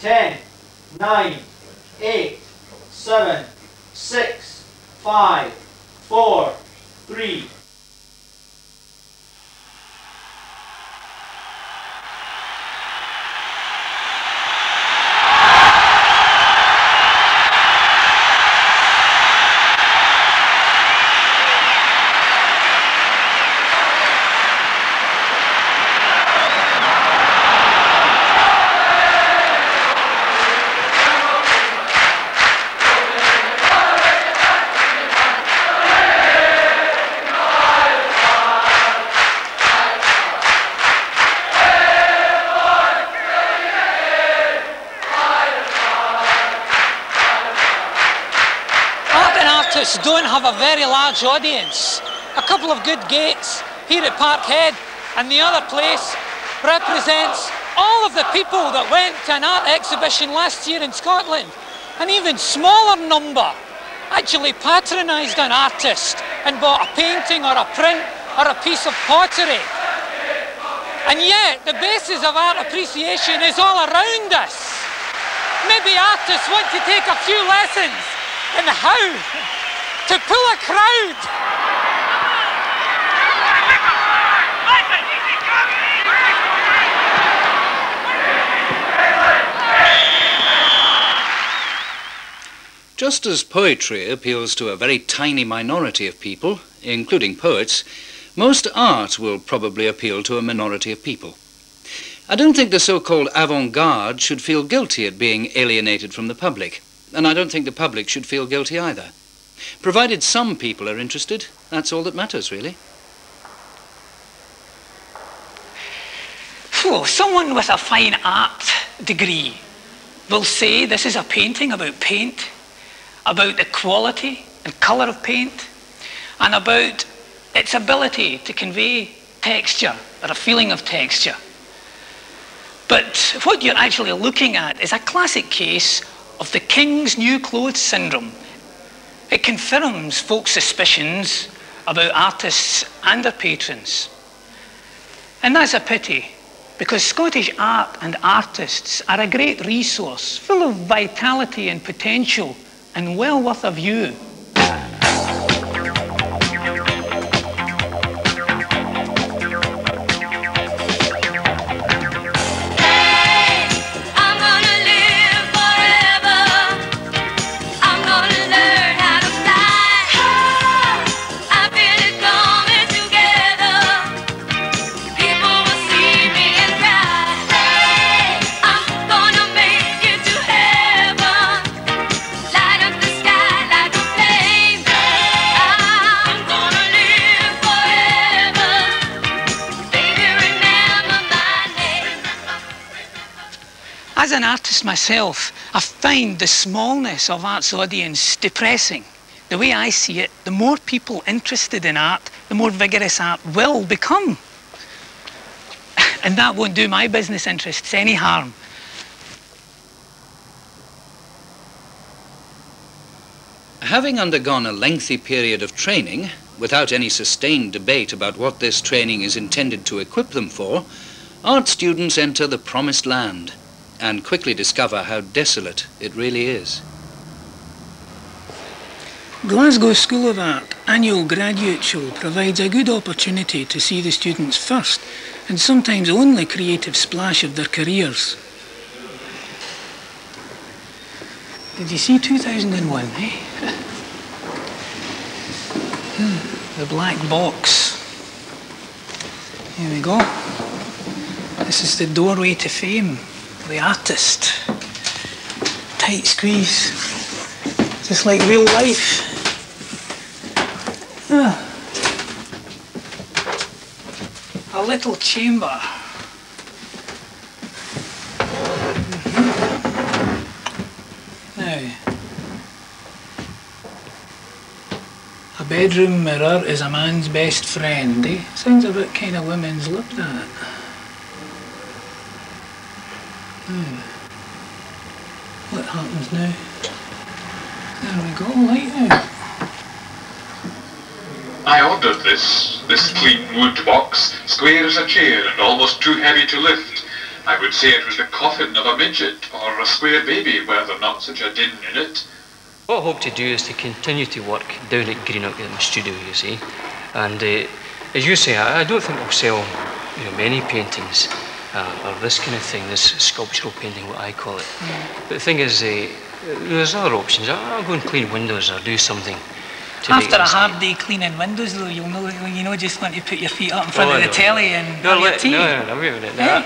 10, 9, 8, 7, 6, 5, 4, 3. Artists don't have a very large audience. A couple of good gates here at Parkhead and the other place represents all of the people that went to an art exhibition last year in Scotland. An even smaller number actually patronised an artist and bought a painting or a print or a piece of pottery. And yet the basis of art appreciation is all around us. Maybe artists want to take a few lessons in how to pull a crowd. Just as poetry appeals to a very tiny minority of people, including poets, most art will probably appeal to a minority of people. I don't think the so-called avant-garde should feel guilty at being alienated from the public, and I don't think the public should feel guilty either. Provided some people are interested, that's all that matters, really. So, someone with a fine art degree will say this is a painting about paint, about the quality and colour of paint, and about its ability to convey texture or a feeling of texture. But what you're actually looking at is a classic case of the King's New Clothes syndrome. It confirms folks' suspicions about artists and their patrons. And that's a pity, because Scottish art and artists are a great resource, full of vitality and potential, and well worth a view. As an artist myself, I find the smallness of art's audience depressing. The way I see it, the more people interested in art, the more vigorous art will become. And that won't do my business interests any harm. Having undergone a lengthy period of training, without any sustained debate about what this training is intended to equip them for, art students enter the promised land and quickly discover how desolate it really is. Glasgow School of Art annual graduate show provides a good opportunity to see the students' first and sometimes only creative splash of their careers. Did you see 2001, eh? The black box. Here we go. This is the doorway to fame. The artist. Tight squeeze. Just like real life. A little chamber. Now, a bedroom mirror is a man's best friend, eh? Sounds a bit kind of women's lip, that. What happens now? There we go, light out. I ordered this clean wood box, square as a chair and almost too heavy to lift. I would say it was the coffin of a midget or a square baby were there not such a din in it. What I hope to do is to continue to work down at Greenock in my studio, you see. And as you say, I don't think we'll sell many paintings or this kind of thing, this sculptural painting, what I call it. But the thing is, there's other options. I'll go and clean windows or do something. After a hard day cleaning windows, though, you'll know, just want to put your feet up in front of the telly and have your tea. No, wait a minute. Yeah.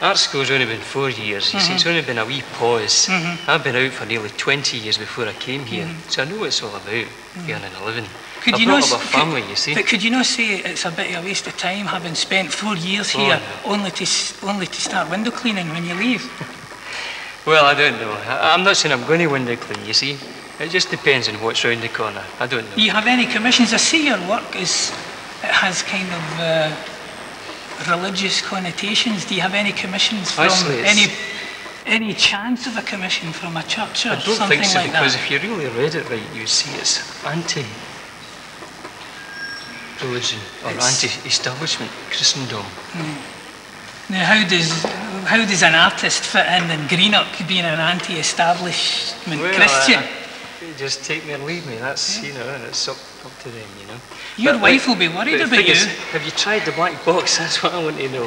Art school's only been 4 years, you see. It's only been a wee pause. I've been out for nearly 20 years before I came here, so I know what it's all about, earning a living. Could I've you brought not up a family, you see. But could you not say it's a bit of a waste of time having spent 4 years here only to start window cleaning when you leave? Well, I don't know. I'm not saying I'm going to window clean, you see. It just depends on what's round the corner. I don't know. Do you have any commissions? I see your work has kind of religious connotations. Do you have any commissions from any chance of a commission from a church or something like that? I don't think so, because if you really read it right, you'd see it's anti-religion or anti-establishment Christendom. Now, how does an artist fit in Greenock being an anti-establishment Christian? Just take me or leave me. That's it's up to them, Your wife will be worried about you. Have you tried the black box? That's what I want to know.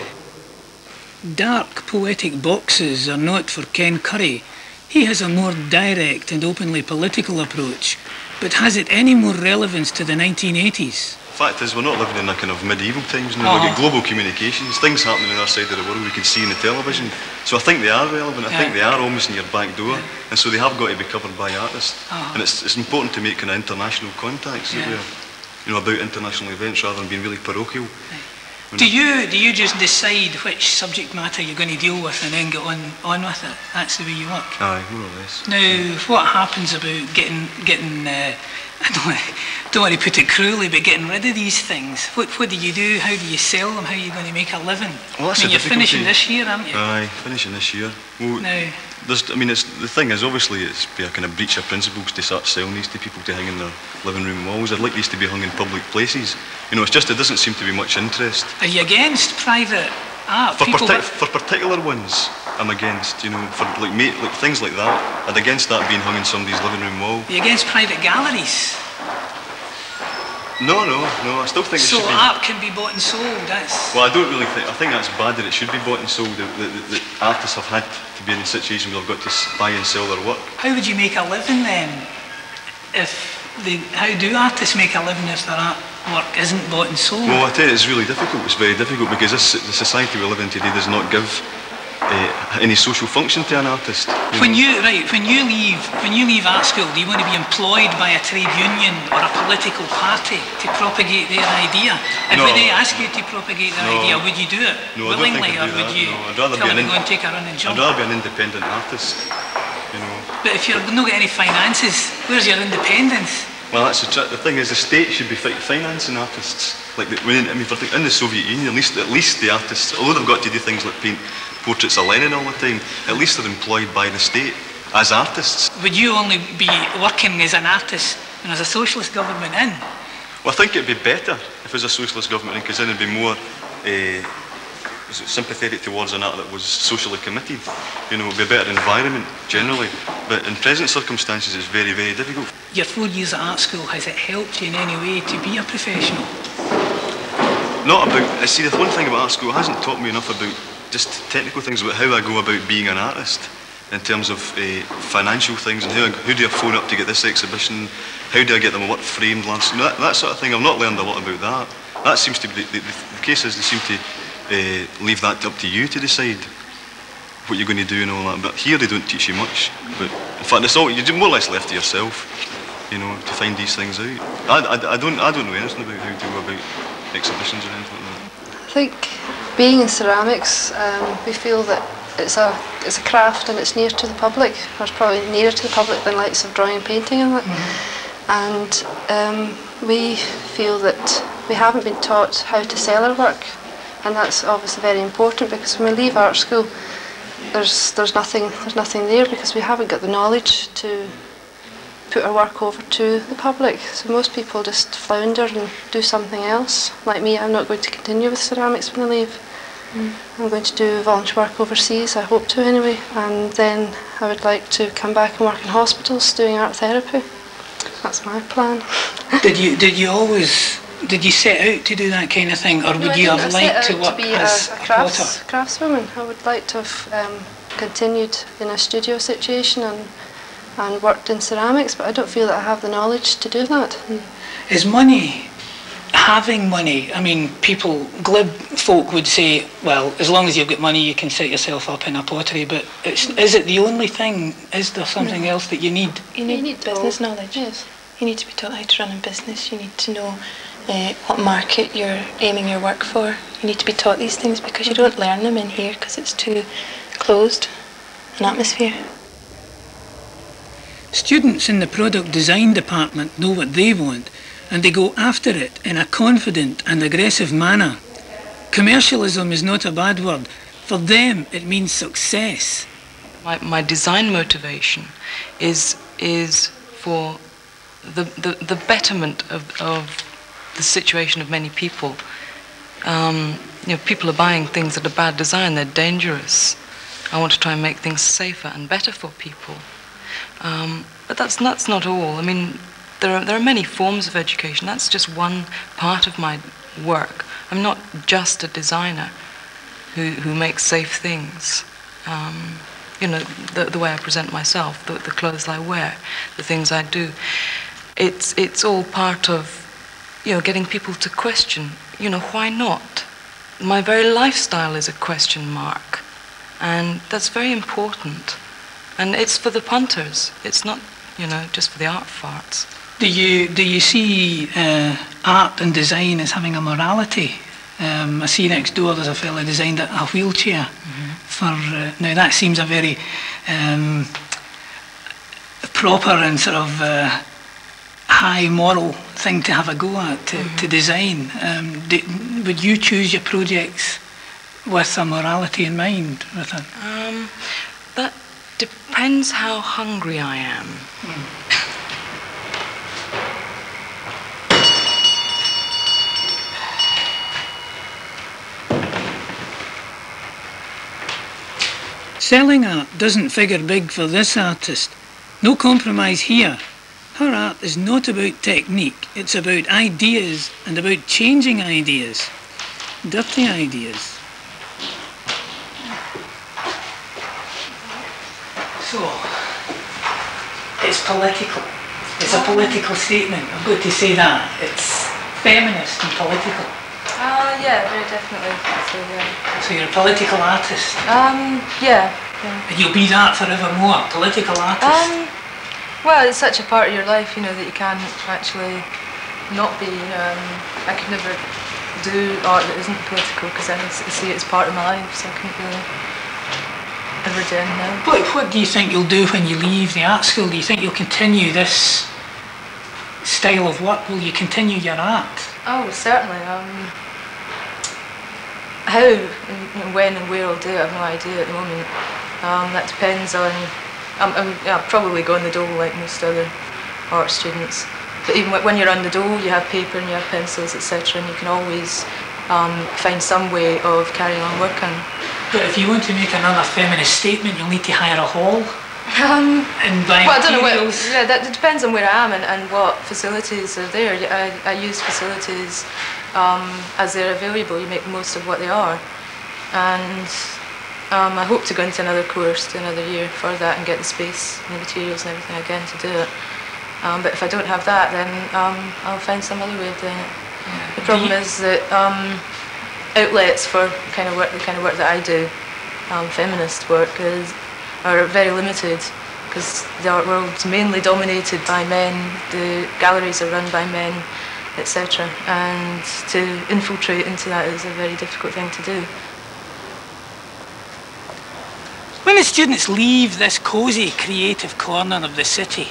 Dark poetic boxes are not for Ken Curry. He has a more direct and openly political approach. But has it any more relevance to the 1980s? The fact is, we're not living in a kind of medieval times now. We've got global communications, things happening on our side of the world we can see in the television. So I think they are relevant. I think they are almost in your back door. And so they have got to be covered by artists. And it's important to make kind of international contacts about international events rather than being really parochial. Do you just decide which subject matter you're going to deal with and then get on with it? That's the way you work? Aye, more or less. Now, what happens about getting I don't want to put it cruelly, but getting rid of these things? What do you do? How do you sell them? How are you going to make a living? Well, that's you're finishing this year, aren't you? Aye, finishing this year. Well, now, the thing is, obviously, it's be a kind of breach of principles to start selling these to people to hang in their living room walls. I'd like these to be hung in public places. It's just there doesn't seem to be much interest. Are you against private art? For particular ones, I'm against. For like things like that, I'm against that being hung in somebody's living room wall. Are you against private galleries? No, I still think it should be. So art can be bought and sold, Well, I don't really think, I think that's bad that it should be bought and sold. The artists have had to be in a situation where they've got to buy and sell their work. How would you make a living then? How do artists make a living if their artwork isn't bought and sold? Well, I tell you, it's really difficult. It's very difficult because the society we live in today does not give any social function to an artist. When you leave art school, do you want to be employed by a trade union or a political party to propagate their idea? And when they ask you to propagate their idea, would you do it willingly, or would you tell them to go and take a run and jump? I'd rather be an independent artist. But if you're not getting any finances, where's your independence? Well, that's the thing is, the state should be financing artists. Like in the Soviet Union, at least the artists, although they've got to do things like paint portraits of Lenin all the time, at least they're employed by the state as artists. Would you only be working as an artist when there's a socialist government in? Well, I think it'd be better if there's a socialist government in, because then it'd be more sympathetic towards an art that was socially committed. It'd be a better environment generally. But in present circumstances, it's very, very difficult. Your 4 years at art school, has it helped you in any way to be a professional? Not about. See, the one thing about art school, it hasn't taught me enough about just technical things about how I go about being an artist, in terms of financial things and who do I phone up to get this exhibition, how do I get them work framed, that sort of thing. I've not learned a lot about that. That seems to be the case is they seem to leave that up to you to decide what you're going to do and all that. But here they don't teach you much. But in fact, you're more or less left to yourself, to find these things out. I don't know anything about how to go about exhibitions or anything like that. I think being in ceramics, we feel that it's a craft and it's near to the public, or it's probably nearer to the public than likes of drawing and painting and that. And we feel that we haven't been taught how to sell our work, and that's obviously very important, because when we leave art school, there's nothing there, because we haven't got the knowledge to put our work over to the public. So most people just flounder and do something else. Like me, I'm not going to continue with ceramics when I leave. I'm going to do volunteer work overseas, I hope to anyway, and then I would like to come back and work in hospitals doing art therapy. That's my plan. Did you set out to do that kind of thing, or would you have liked to work as a potter? Craftswoman. I would like to have continued in a studio situation and worked in ceramics, but I don't feel that I have the knowledge to do that. Is money, having money, I mean, glib folk would say, well, as long as you've got money you can set yourself up in a pottery, but is it the only thing? Is there something else that you need? You need business knowledge. Yes. You need to be taught how to run a business. You need to know what market you're aiming your work for. You need to be taught these things because you don't learn them in here because it's too closed an atmosphere. Students in the product design department know what they want, and they go after it in a confident and aggressive manner. Commercialism is not a bad word. For them, it means success. My design motivation is for the betterment of the situation of many people. People are buying things that are bad design, they're dangerous. I want to try and make things safer and better for people. But that's not all. I mean, there are many forms of education. That's just one part of my work. I'm not just a designer who makes safe things. The way I present myself, the clothes I wear, the things I do. It's all part of, getting people to question, why not? My very lifestyle is a question mark, and that's very important. And it's for the punters. It's not, just for the art farts. Do you see art and design as having a morality? I see next door there's a fellow designed a wheelchair for. Now that seems a very proper and sort of high moral thing to have a go at to design. Would you choose your projects with a morality in mind? That depends how hungry I am. Selling art doesn't figure big for this artist. No compromise here. Her art is not about technique, it's about ideas and about changing ideas. Dirty ideas. So, it's political. It's a political statement. I've got to say that. It's feminist and political. Yeah, very definitely. So you're a political artist? Yeah. And you'll be that forevermore, political artist? Well, it's such a part of your life, that you can't actually not be, I could never do art that isn't political because I see it as part of my life, so I couldn't really ever do anything. What do you think you'll do when you leave the art school? Do you think you'll continue this style of work? Will you continue your art? Oh, certainly. How and when and where I'll do it, I have no idea at the moment. That depends on. I'll probably go on the dole like most other art students. But even when you're on the dole, you have paper and you have pencils, etc., and you can always find some way of carrying on working. But if you want to make another feminist statement, you'll need to hire a hall. And buy well, I don't know. That depends on where I am and what facilities are there. I use facilities as they're available. You make the most of what they are, and I hope to go into another course, do another year for that, and get the space and the materials and everything again to do it. But if I don't have that, then I'll find some other way of doing it. Yeah. The problem is that outlets for the kind of work that I do, feminist work, are very limited because the art world's mainly dominated by men. The galleries are run by men, etc. And to infiltrate into that is a very difficult thing to do. When the students leave this cosy, creative corner of the city,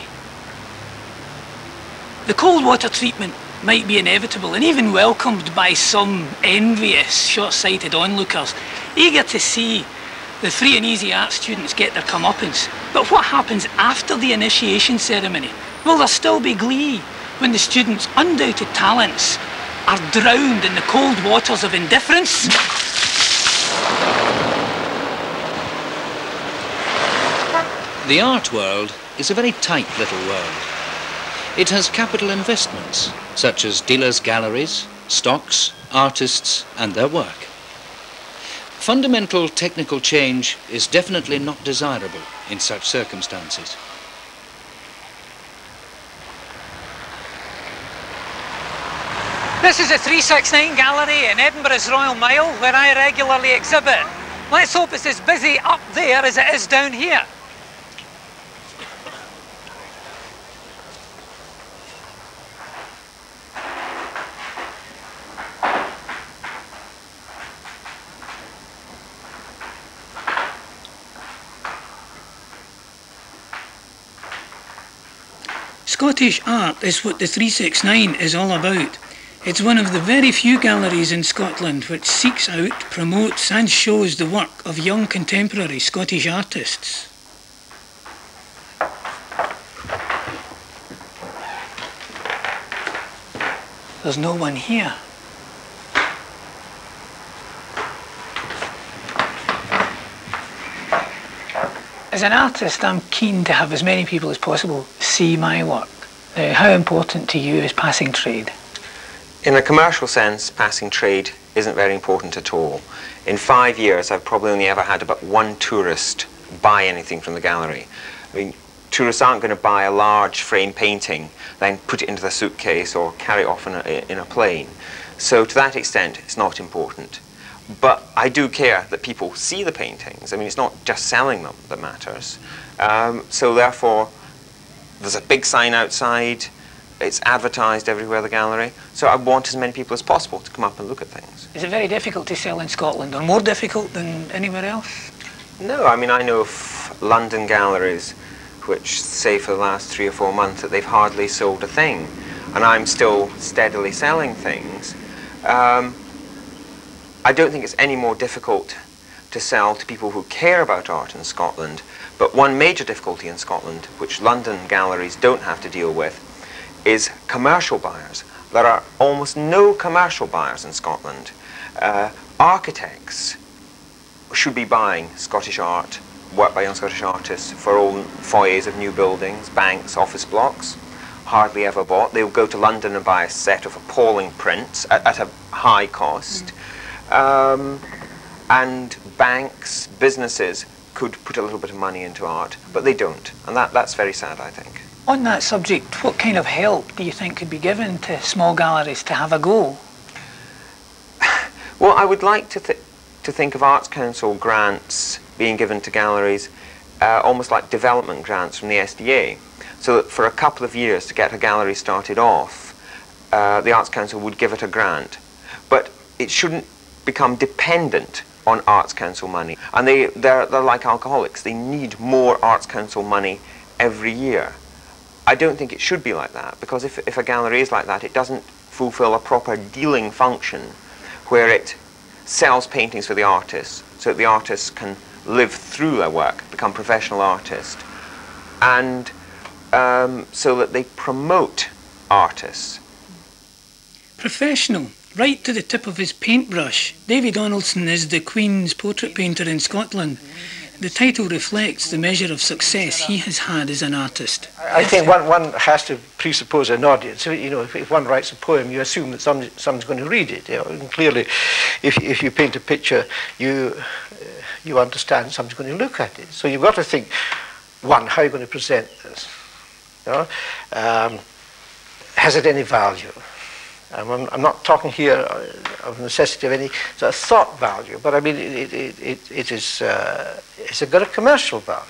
the cold water treatment might be inevitable and even welcomed by some envious, short-sighted onlookers, eager to see the free and easy art students get their comeuppance. But what happens after the initiation ceremony? Will there still be glee when the students' undoubted talents are drowned in the cold waters of indifference? The art world is a very tight little world. It has capital investments, such as dealers' galleries, stocks, artists, and their work. Fundamental technical change is definitely not desirable in such circumstances. This is the 369 Gallery in Edinburgh's Royal Mile, where I regularly exhibit. Let's hope it's as busy up there as it is down here. Scottish art is what the 369 is all about. It's one of the very few galleries in Scotland which seeks out, promotes and shows the work of young contemporary Scottish artists. There's no one here. As an artist, I'm keen to have as many people as possible see my work. Now, how important to you is passing trade? In a commercial sense, passing trade isn't very important at all. In 5 years, I've probably only ever had about one tourist buy anything from the gallery. I mean, tourists aren't going to buy a large frame painting, then put it into the suitcase or carry it off in a plane. So to that extent, it's not important. But I do care that people see the paintings. I mean, it's not just selling them that matters. So therefore, there's a big sign outside. It's advertised everywhere, the gallery. So I want as many people as possible to come up and look at things. Is it very difficult to sell in Scotland, or more difficult than anywhere else? No, I mean, I know of London galleries which say for the last 3 or 4 months that they've hardly sold a thing. And I'm still steadily selling things. I don't think it's any more difficult to sell to people who care about art in Scotland. But one major difficulty in Scotland, which London galleries don't have to deal with, is commercial buyers. There are almost no commercial buyers in Scotland. Architects should be buying Scottish art, work by young Scottish artists, for all foyers of new buildings, banks, office blocks. Hardly ever bought. They will go to London and buy a set of appalling prints at a high cost. And banks, businesses could put a little bit of money into art, but they don't. And that's very sad, I think. On that subject, what kind of help do you think could be given to small galleries to have a go? Well, I would like to think of Arts Council grants being given to galleries almost like development grants from the SDA. So that for a couple of years to get a gallery started off, the Arts Council would give it a grant. But it shouldn't become dependent on Arts Council money. And they're like alcoholics. They need more Arts Council money every year. I don't think it should be like that, because if a gallery is like that, it doesn't fulfill a proper dealing function where it sells paintings for the artists, so that the artists can live through their work, become professional artists, and so that they promote artists. Professional, right to the tip of his paintbrush. David Donaldson is the Queen's portrait painter in Scotland. The title reflects the measure of success he has had as an artist. I think one has to presuppose an audience. You know, if one writes a poem, you assume that someone's going to read it. You know, and clearly, if you paint a picture, you understand someone's going to look at it. So you've got to think, one, how are you going to present this? You know, has it any value? I'm not talking here of necessity of any sort of thought value, but I mean it's got a commercial value.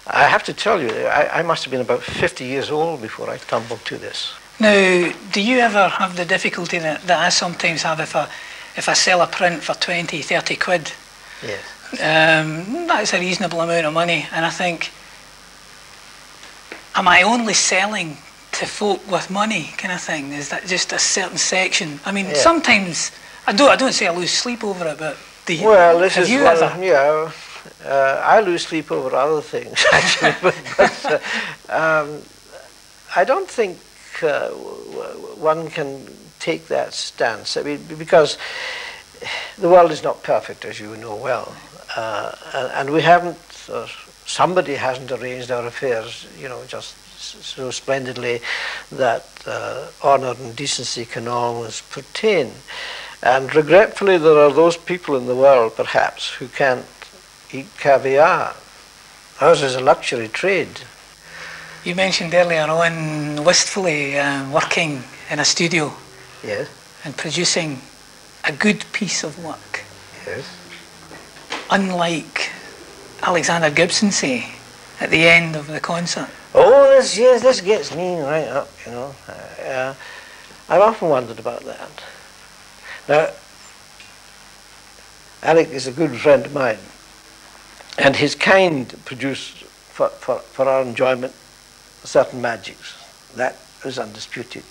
I have to tell you, I must have been about 50 years old before I tumbled to this. Now, do you ever have the difficulty that I sometimes have if I sell a print for 20, 30 quid? Yes. That's a reasonable amount of money, and I think, am I only selling to folk with money, kind of thing? Is that just a certain section? I mean, sometimes I don't say I lose sleep over it, but do you? Well, this is yeah. I lose sleep over other things actually, but I don't think one can take that stance. I mean, because the world is not perfect, as you know well, and we haven't somebody hasn't arranged our affairs, you know, just so splendidly that honour and decency can always pertain. And regretfully, there are those people in the world, perhaps, who can't eat caviar. Ours is a luxury trade. You mentioned earlier on wistfully working in a studio. Yes. And producing a good piece of work. Yes. Unlike Alexander Gibson, say, at the end of the concert. Oh, this gets me right up, you know. I've often wondered about that. Now, Alec is a good friend of mine, and his kind produced for our enjoyment certain magics. That is undisputed.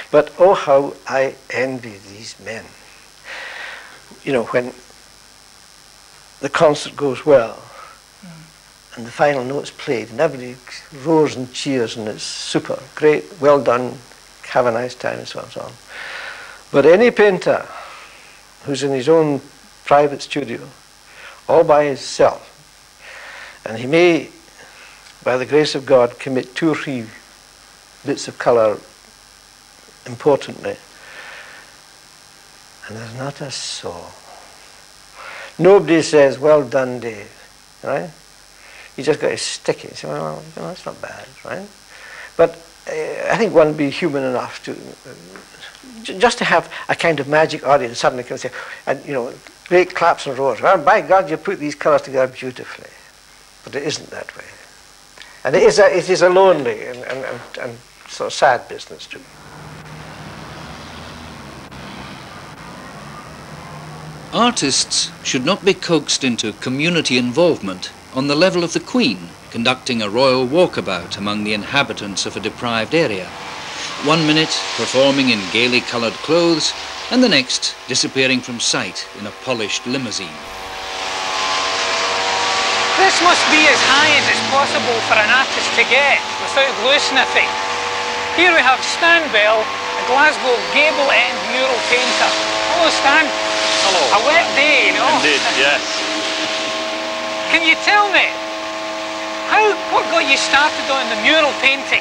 But oh, how I envy these men. You know, when the concert goes well, and the final note's played, and everybody roars and cheers, and it's super, great, well done, have a nice time, and so on and so on. But any painter who's in his own private studio, all by himself, and he may, by the grace of God, commit 2 or 3 bits of colour importantly, and there's not a soul. Nobody says, well done, Dave, right? You just got to stick it. You say, well, you know, that's not bad, right? But I think one would be human enough to just to have a kind of magic audience suddenly can say, and you know, great claps and roars. Well, by God, you put these colours together beautifully. But it isn't that way. And it is a lonely and sort of sad business too. Artists should not be coaxed into community involvement on the level of the Queen conducting a royal walkabout among the inhabitants of a deprived area. 1 minute performing in gaily coloured clothes, and the next disappearing from sight in a polished limousine. This must be as high as it's possible for an artist to get without glue sniffing. Here we have Stan Bell, a Glasgow gable end mural painter. Hello, Stan. Hello. A wet day, you know. Indeed, yes. Can you tell me what got you started on the mural painting?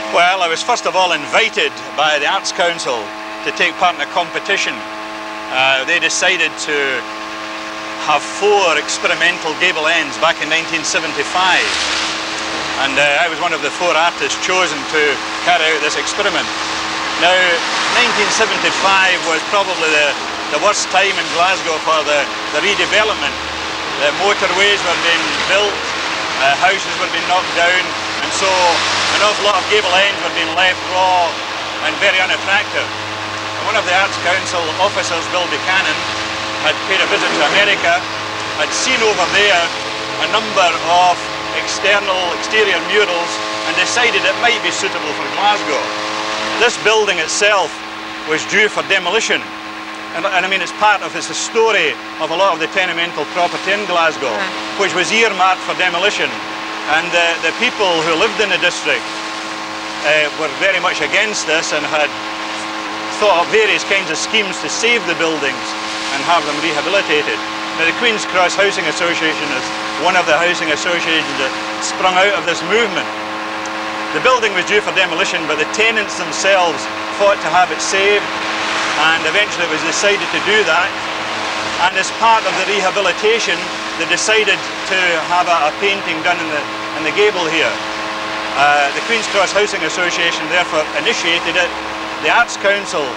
Well, I was first of all invited by the Arts Council to take part in a competition. They decided to have 4 experimental gable ends back in 1975. And I was one of the 4 artists chosen to carry out this experiment. Now, 1975 was probably the worst time in Glasgow for the redevelopment. The motorways were being built, houses were being knocked down, and so an awful lot of gable ends were being left raw and very unattractive. And one of the Arts Council officers, Bill Buchanan, had paid a visit to America, had seen over there a number of exterior murals, and decided it might be suitable for Glasgow. This building itself was due for demolition. And I mean, it's part of the story of a lot of the tenemental property in Glasgow, which was earmarked for demolition. And the people who lived in the district were very much against this and had thought of various kinds of schemes to save the buildings and have them rehabilitated. Now, the Queen's Cross Housing Association is one of the housing associations that sprung out of this movement. The building was due for demolition, but the tenants themselves fought to have it saved, and eventually it was decided to do that. And as part of the rehabilitation, they decided to have a painting done in the gable here. The Queen's Cross Housing Association therefore initiated it. The Arts Council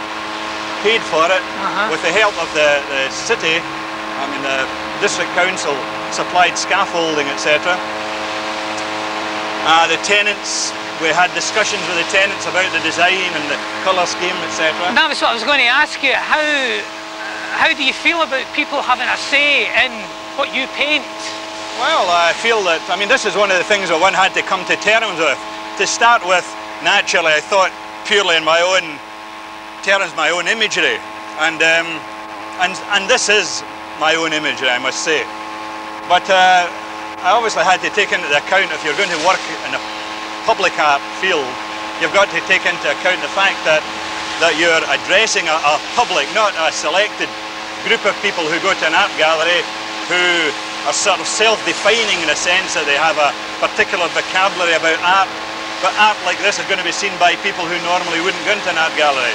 paid for it with the help of the city. I mean, the District Council supplied scaffolding, etc. The tenants, we had discussions with the tenants about the design and the colour scheme, etc. That was what I was going to ask you. How do you feel about people having a say in what you paint? Well, I feel that, I mean, this is one of the things that one had to come to terms with. To start with, naturally, I thought purely in my own terms, my own imagery. And this is my own imagery, I must say. But I obviously had to take into account, if you're going to work in a public art field, you've got to take into account the fact that you're addressing a public, not a selected group of people who go to an art gallery who are sort of self-defining in a sense that they have a particular vocabulary about art, but art like this is going to be seen by people who normally wouldn't go into an art gallery.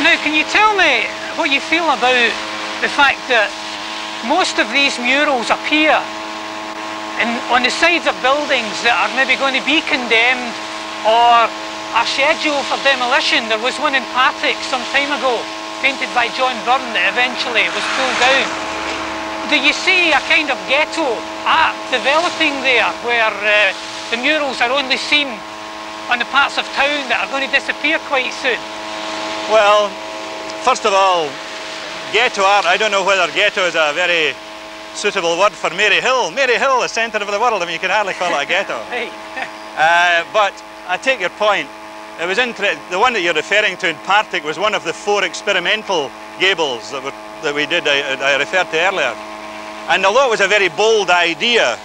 Now, can you tell me what you feel about the fact that most of these murals appear on the sides of buildings that are maybe going to be condemned or are scheduled for demolition? There was one in Partick some time ago, painted by John Byrne, that eventually was pulled down. Do you see a kind of ghetto art developing there, where the murals are only seen on the parts of town that are going to disappear quite soon? Well, first of all, ghetto art, I don't know whether ghetto is a very suitable word for Maryhill. Maryhill, the centre of the world, I mean, you can hardly call it a ghetto. But I take your point. It was the one that you're referring to in Partick was one of the 4 experimental gables that we did, I referred to earlier. And although it was a very bold idea,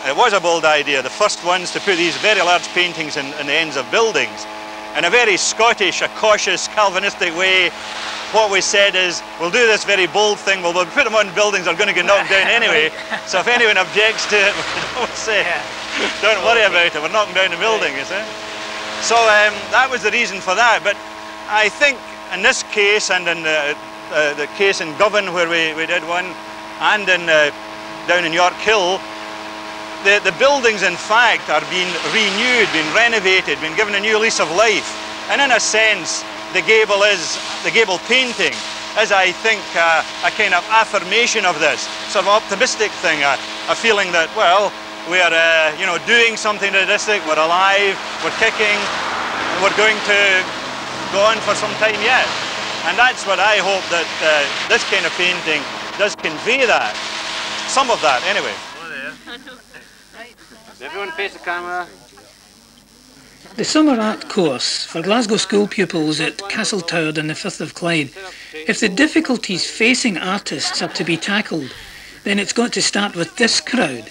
it was a bold idea, the first ones to put these very large paintings in the ends of buildings. In a very Scottish, a cautious, Calvinistic way, what we said is, we'll do this very bold thing, we'll put them on buildings that are going to get knocked down anyway, so if anyone objects to it, we'll say, don't worry about it, we're knocking down the building, you see. So that was the reason for that, but I think in this case, and in the case in Govan where we did one, and down in York Hill, the buildings in fact are being renewed, being renovated, being given a new lease of life. And in a sense, the gable painting is, I think, a kind of affirmation of this, sort of optimistic thing, a feeling that, well, we are doing something to the district, we're alive, we're kicking, we're going to go on for some time yet. And that's what I hope that this kind of painting does convey, that. Some of that, anyway. Everyone face the camera. The summer art course for Glasgow school pupils at Castletown and the Firth of Clyde, if the difficulties facing artists are to be tackled, then it's got to start with this crowd.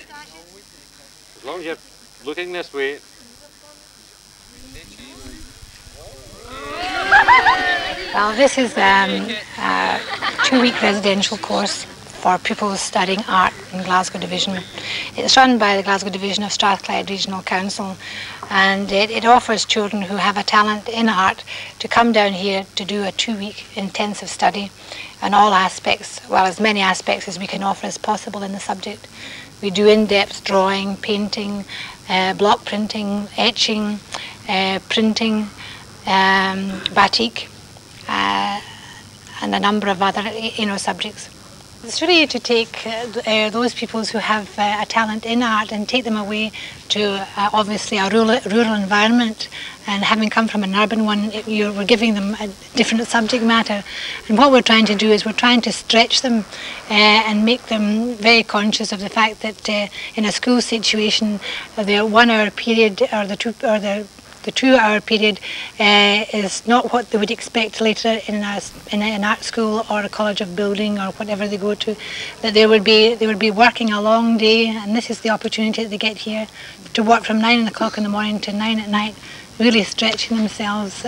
As long as you're looking this way. Well, this is a 2-week residential course for pupils studying art in Glasgow Division. It's run by the Glasgow Division of Strathclyde Regional Council, and it offers children who have a talent in art to come down here to do a 2-week intensive study on all aspects, well, as many aspects as we can offer as possible in the subject. We do in-depth drawing, painting, block printing, etching, printing, batik, and a number of other subjects. It's really to take those people who have a talent in art and take them away to obviously a rural environment, and having come from an urban one, we're giving them a different subject matter. And what we're trying to do is we're trying to stretch them and make them very conscious of the fact that in a school situation, the 1 hour period or the 2-hour period is not what they would expect later in an art school or a college of building or whatever they go to. That they would be working a long day, and this is the opportunity that they get here to work from 9 o'clock in the morning to 9 at night, really stretching themselves,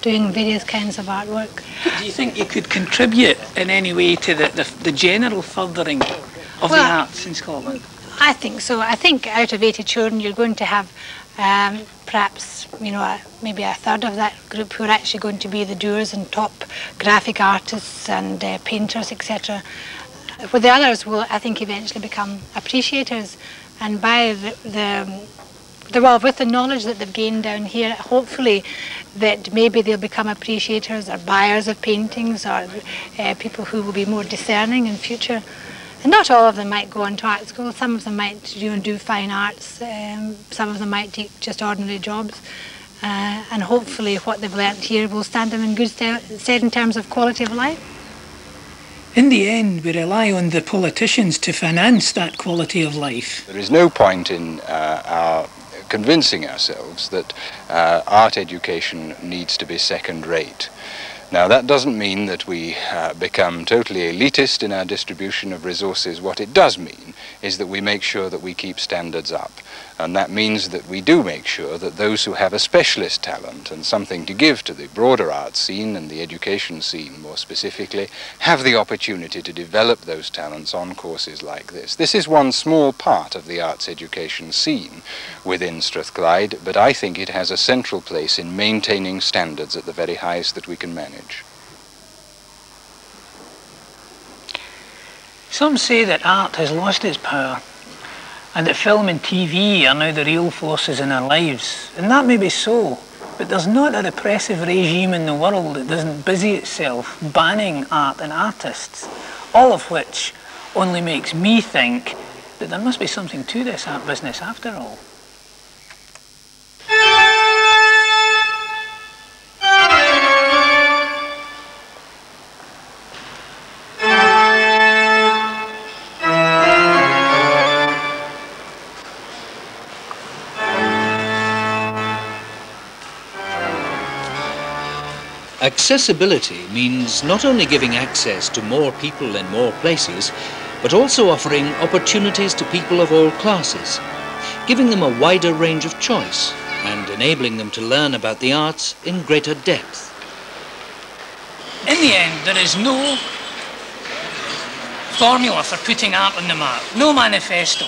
doing various kinds of artwork. Do you think you could contribute in any way to the general furthering of the arts in Scotland? I think so. I think out of 80 children you're going to have perhaps maybe a third of that group who are actually going to be the doers and top graphic artists and painters, etc. But the others will, I think, eventually become appreciators, and by with the knowledge that they've gained down here, hopefully that maybe they'll become appreciators or buyers of paintings, or people who will be more discerning in future. And not all of them might go on to art school. Some of them might do fine arts. Some of them might take just ordinary jobs. And hopefully what they've learnt here will stand them in good stead in terms of quality of life. In the end, we rely on the politicians to finance that quality of life. There is no point in our convincing ourselves that art education needs to be second-rate. Now, that doesn't mean that we become totally elitist in our distribution of resources. What it does mean is that we make sure that we keep standards up. And that means that we do make sure that those who have a specialist talent and something to give to the broader art scene and the education scene more specifically have the opportunity to develop those talents on courses like this. This is one small part of the arts education scene within Strathclyde, but I think it has a central place in maintaining standards at the very highest that we can manage. Some say that art has lost its power, and that film and TV are now the real forces in our lives. And that may be so, but there's not a repressive regime in the world that doesn't busy itself banning art and artists, all of which only makes me think that there must be something to this art business after all. Accessibility means not only giving access to more people in more places, but also offering opportunities to people of all classes, giving them a wider range of choice and enabling them to learn about the arts in greater depth. In the end, there is no formula for putting art on the map, no manifesto.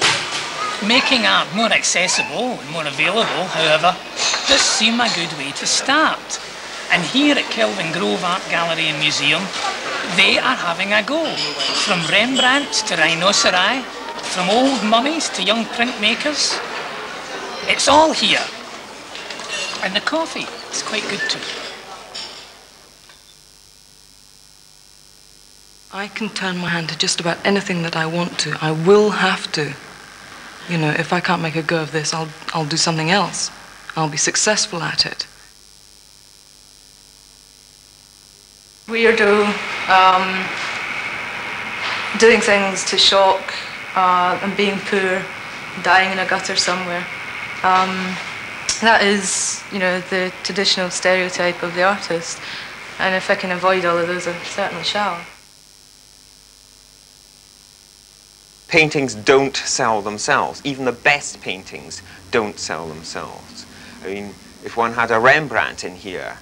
Making art more accessible and more available, however, does seem a good way to start. And here at Kelvin Grove Art Gallery and Museum, they are having a go. From Rembrandts to rhinoceri, from old mummies to young printmakers. It's all here. And the coffee is quite good too. I can turn my hand to just about anything that I want to. I will have to. You know, if I can't make a go of this, I'll do something else. I'll be successful at it. Weirdo, doing things to shock, and being poor, dying in a gutter somewhere. That is, you know, the traditional stereotype of the artist. And if I can avoid all of those, I certainly shall. Paintings don't sell themselves. Even the best paintings don't sell themselves. I mean, if one had a Rembrandt in here,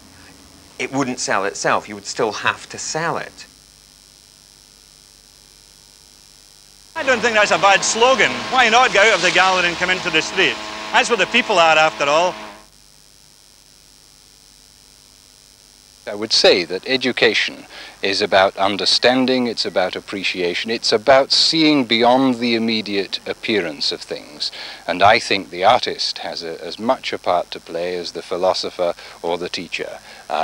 it wouldn't sell itself. You would still have to sell it. I don't think that's a bad slogan. Why not go out of the gallery and come into the street? That's what the people are, after all. I would say that education is about understanding, it's about appreciation, it's about seeing beyond the immediate appearance of things. And I think the artist has as much a part to play as the philosopher or the teacher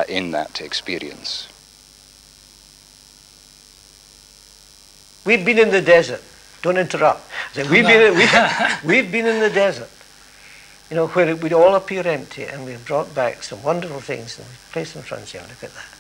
in that experience. We've been in the desert. Don't interrupt. We've been in the desert, you know, where it would all appear empty, and we've brought back some wonderful things and we've placed in front of you. Look at that.